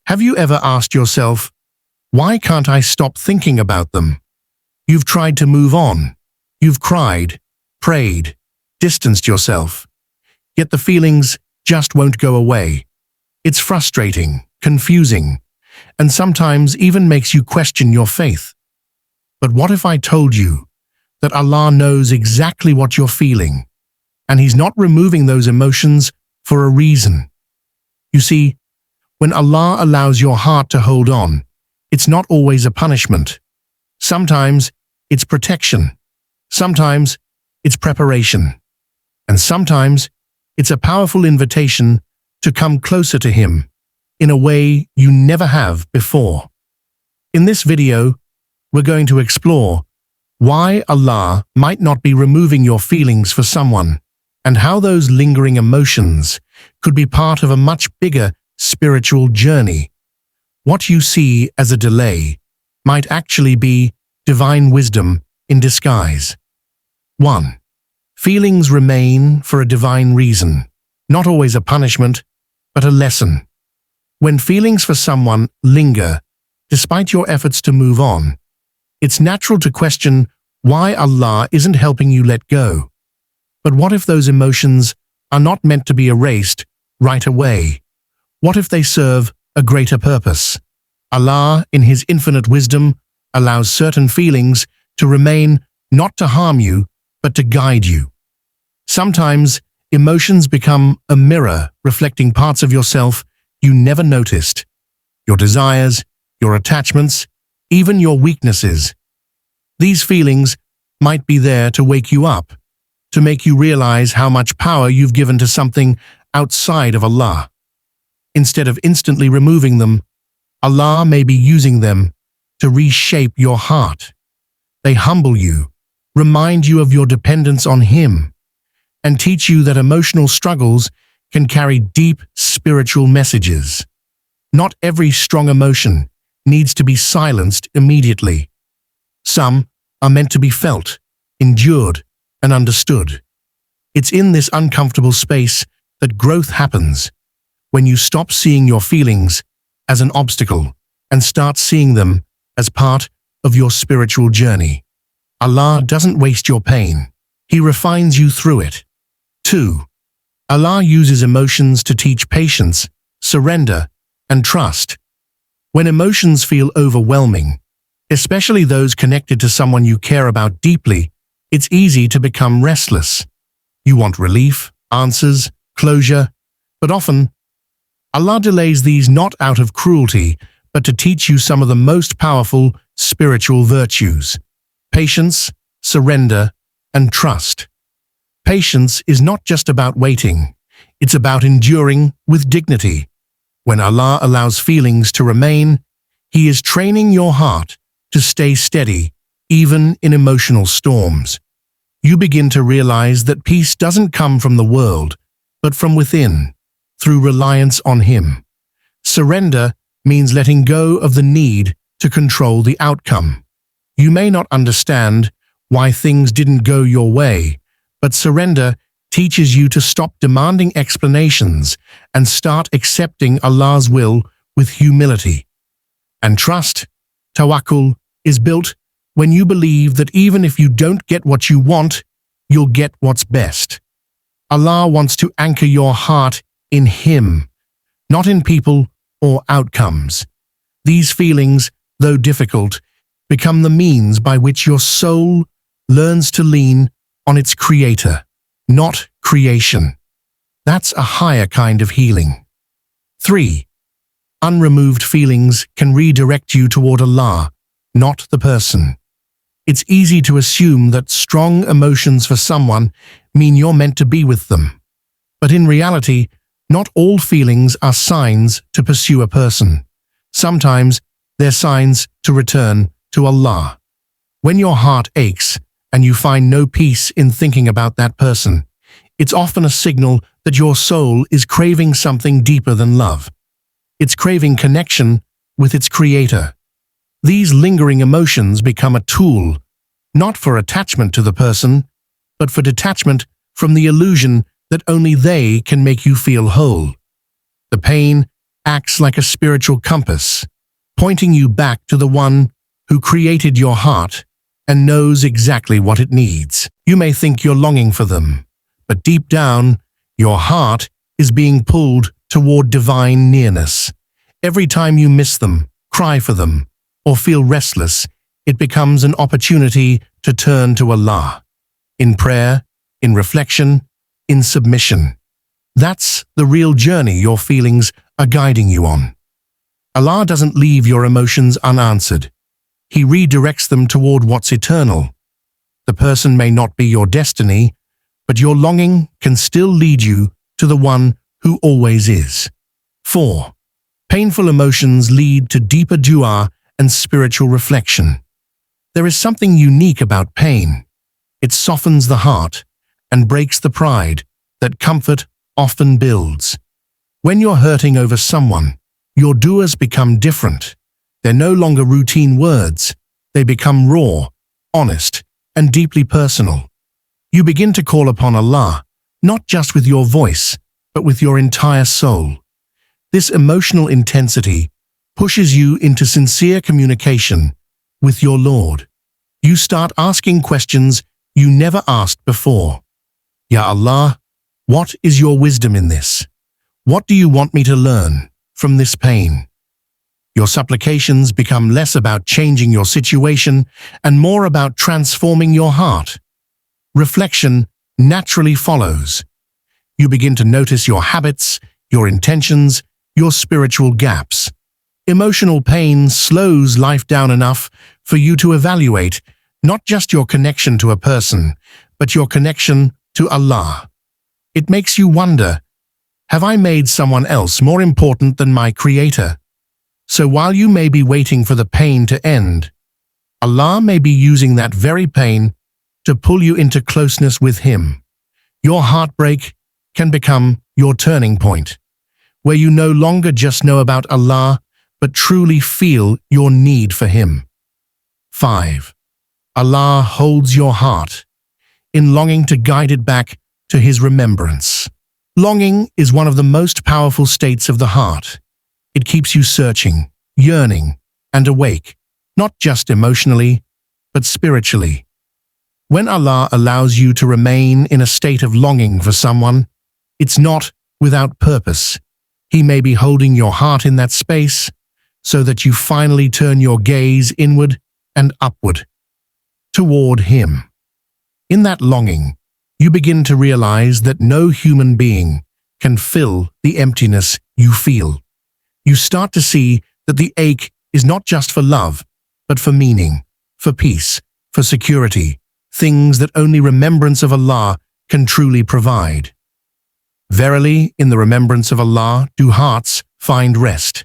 Have you ever asked yourself, why can't I stop thinking about them? You've tried to move on. You've cried, prayed, distanced yourself. Yet the feelings just won't go away. It's frustrating, confusing, and sometimes even makes you question your faith. But what if I told you that Allah knows exactly what you're feeling, and He's not removing those emotions for a reason? You see, when Allah allows your heart to hold on, it's not always a punishment. Sometimes it's protection. Sometimes it's preparation. And sometimes it's a powerful invitation to come closer to Him in a way you never have before. In this video, we're going to explore why Allah might not be removing your feelings for someone, and how those lingering emotions could be part of a much bigger spiritual journey. What you see as a delay might actually be divine wisdom in disguise. 1. Feelings remain for a divine reason, not always a punishment, but a lesson. When feelings for someone linger, despite your efforts to move on, it's natural to question why Allah isn't helping you let go. But what if those emotions are not meant to be erased right away? What if they serve a greater purpose? Allah, in His infinite wisdom, allows certain feelings to remain, not to harm you, but to guide you. Sometimes emotions become a mirror reflecting parts of yourself you never noticed. Your desires, your attachments, even your weaknesses. These feelings might be there to wake you up, to make you realize how much power you've given to something outside of Allah. Instead of instantly removing them, Allah may be using them to reshape your heart. They humble you, remind you of your dependence on Him, and teach you that emotional struggles can carry deep spiritual messages. Not every strong emotion needs to be silenced immediately. Some are meant to be felt, endured, and understood. It's in this uncomfortable space that growth happens, when you stop seeing your feelings as an obstacle and start seeing them as part of your spiritual journey. Allah doesn't waste your pain. He refines you through it. 2. Allah uses emotions to teach patience, surrender, and trust. When emotions feel overwhelming, especially those connected to someone you care about deeply, it's easy to become restless. You want relief, answers, closure, but often, Allah delays these not out of cruelty, but to teach you some of the most powerful spiritual virtues: patience, surrender, and trust. Patience is not just about waiting, it's about enduring with dignity. When Allah allows feelings to remain, He is training your heart to stay steady, even in emotional storms. You begin to realize that peace doesn't come from the world, but from within, through reliance on Him. Surrender means letting go of the need to control the outcome. You may not understand why things didn't go your way, but surrender teaches you to stop demanding explanations and start accepting Allah's will with humility. And trust, tawakkul, is built when you believe that even if you don't get what you want, you'll get what's best. Allah wants to anchor your heart in Him, not in people or outcomes. These feelings, though difficult, become the means by which your soul learns to lean on its Creator, not creation. That's a higher kind of healing. 3. Unremoved feelings can redirect you toward Allah, not the person. It's easy to assume that strong emotions for someone mean you're meant to be with them. But in reality, not all feelings are signs to pursue a person. Sometimes they're signs to return to Allah. When your heart aches and you find no peace in thinking about that person, it's often a signal that your soul is craving something deeper than love. It's craving connection with its Creator. These lingering emotions become a tool, not for attachment to the person, but for detachment from the illusion that only they can make you feel whole. The pain acts like a spiritual compass, pointing you back to the one who created your heart and knows exactly what it needs. You may think you're longing for them, but deep down, your heart is being pulled toward divine nearness. Every time you miss them, cry for them, or feel restless, it becomes an opportunity to turn to Allah. In prayer, in reflection, in submission. That's the real journey your feelings are guiding you on. Allah doesn't leave your emotions unanswered. He redirects them toward what's eternal. The person may not be your destiny, but your longing can still lead you to the one who always is. 4. Painful emotions lead to deeper dua and spiritual reflection. There is something unique about pain. It softens the heart and breaks the pride that comfort often builds. When you're hurting over someone, your duas become different. They're no longer routine words. They become raw, honest, and deeply personal. You begin to call upon Allah, not just with your voice, but with your entire soul. This emotional intensity pushes you into sincere communication with your Lord. You start asking questions you never asked before. Ya Allah, what is your wisdom in this? What do you want me to learn from this pain? Your supplications become less about changing your situation and more about transforming your heart. Reflection naturally follows. You begin to notice your habits, your intentions, your spiritual gaps. Emotional pain slows life down enough for you to evaluate not just your connection to a person, but your connection to Allah. It makes you wonder, have I made someone else more important than my Creator? So while you may be waiting for the pain to end, Allah may be using that very pain to pull you into closeness with Him. Your heartbreak can become your turning point, where you no longer just know about Allah, but truly feel your need for Him. 5. Allah holds your heart in longing to guide it back to His remembrance. Longing is one of the most powerful states of the heart. It keeps you searching, yearning, and awake, not just emotionally, but spiritually. When Allah allows you to remain in a state of longing for someone, it's not without purpose. He may be holding your heart in that space so that you finally turn your gaze inward and upward, toward Him. In that longing, you begin to realize that no human being can fill the emptiness you feel. You start to see that the ache is not just for love, but for meaning, for peace, for security, things that only remembrance of Allah can truly provide. Verily, in the remembrance of Allah do hearts find rest.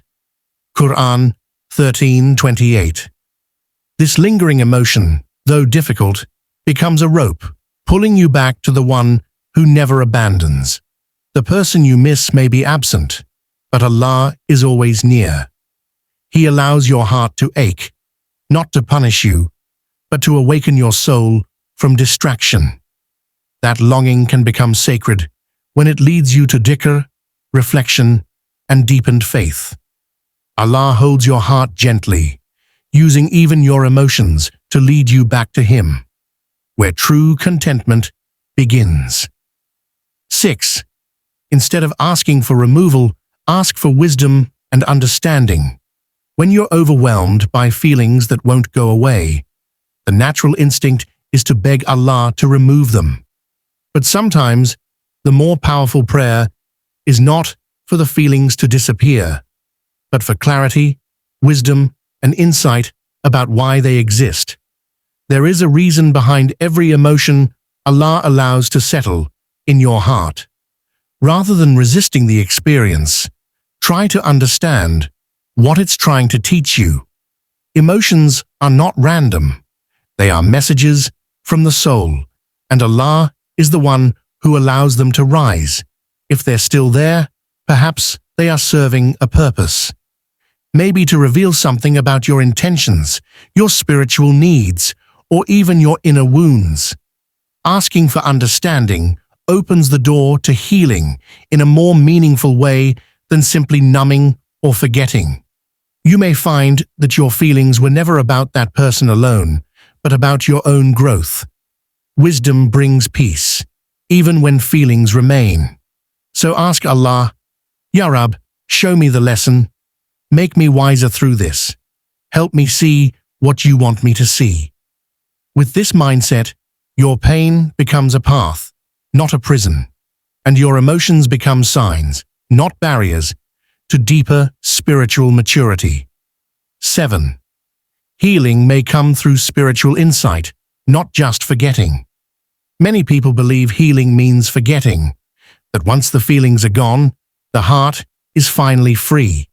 Quran 13:28. This lingering emotion, though difficult, becomes a rope, pulling you back to the one who never abandons. The person you miss may be absent, but Allah is always near. He allows your heart to ache, not to punish you, but to awaken your soul from distraction. That longing can become sacred when it leads you to dhikr, reflection, and deepened faith. Allah holds your heart gently, using even your emotions to lead you back to Him, where true contentment begins. 6. Instead of asking for removal, ask for wisdom and understanding. When you're overwhelmed by feelings that won't go away, the natural instinct is to beg Allah to remove them. But sometimes, the more powerful prayer is not for the feelings to disappear, but for clarity, wisdom, and insight about why they exist. There is a reason behind every emotion Allah allows to settle in your heart. Rather than resisting the experience, try to understand what it's trying to teach you. Emotions are not random. They are messages from the soul, and Allah is the one who allows them to rise. If they're still there, perhaps they are serving a purpose. Maybe to reveal something about your intentions, your spiritual needs, or even your inner wounds. Asking for understanding opens the door to healing in a more meaningful way than simply numbing or forgetting. You may find that your feelings were never about that person alone, but about your own growth. Wisdom brings peace, even when feelings remain. So ask Allah, Ya Rab, show me the lesson. Make me wiser through this. Help me see what you want me to see. With this mindset, your pain becomes a path, not a prison, and your emotions become signs, not barriers, to deeper spiritual maturity. 7. Healing may come through spiritual insight, not just forgetting. Many people believe healing means forgetting, that once the feelings are gone, the heart is finally free.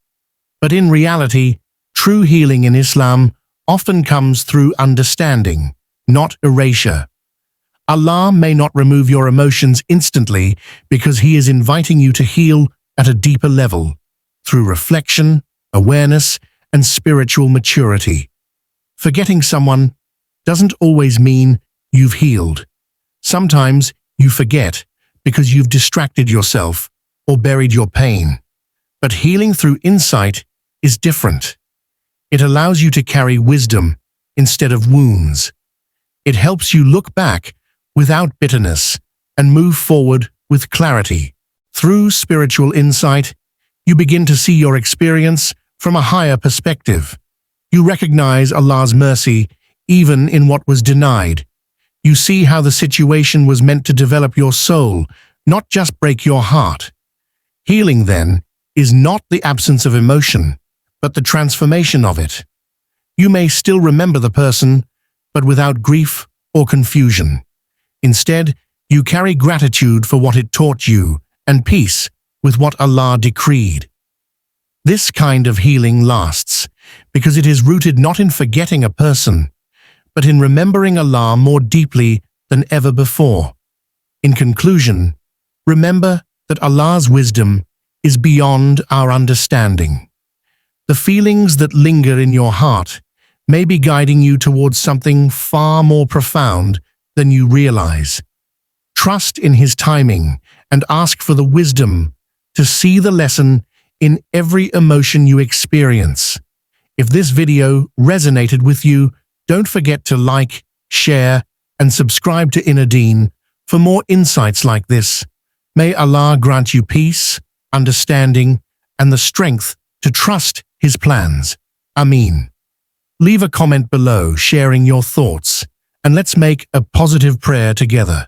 But in reality, true healing in Islam often comes through understanding, not erasure. Allah may not remove your emotions instantly because He is inviting you to heal at a deeper level, through reflection, awareness, and spiritual maturity. Forgetting someone doesn't always mean you've healed. Sometimes you forget because you've distracted yourself or buried your pain. But healing through insight is different. It allows you to carry wisdom instead of wounds. It helps you look back without bitterness and move forward with clarity. Through spiritual insight, you begin to see your experience from a higher perspective. You recognize Allah's mercy even in what was denied. You see how the situation was meant to develop your soul, not just break your heart. Healing, then, is not the absence of emotion, but the transformation of it. You may still remember the person, but without grief or confusion. Instead, you carry gratitude for what it taught you and peace with what Allah decreed. This kind of healing lasts because it is rooted not in forgetting a person, but in remembering Allah more deeply than ever before. In conclusion, remember that Allah's wisdom is beyond our understanding. The feelings that linger in your heart may be guiding you towards something far more profound than you realize. Trust in His timing and ask for the wisdom to see the lesson in every emotion you experience. If this video resonated with you, don't forget to like, share, and subscribe to Deen for more insights like this. May Allah grant you peace, understanding, and the strength to trust His plans. Ameen. Leave a comment below sharing your thoughts, and let's make a positive prayer together.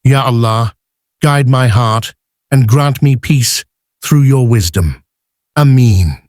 Ya Allah, guide my heart and grant me peace through your wisdom. Ameen.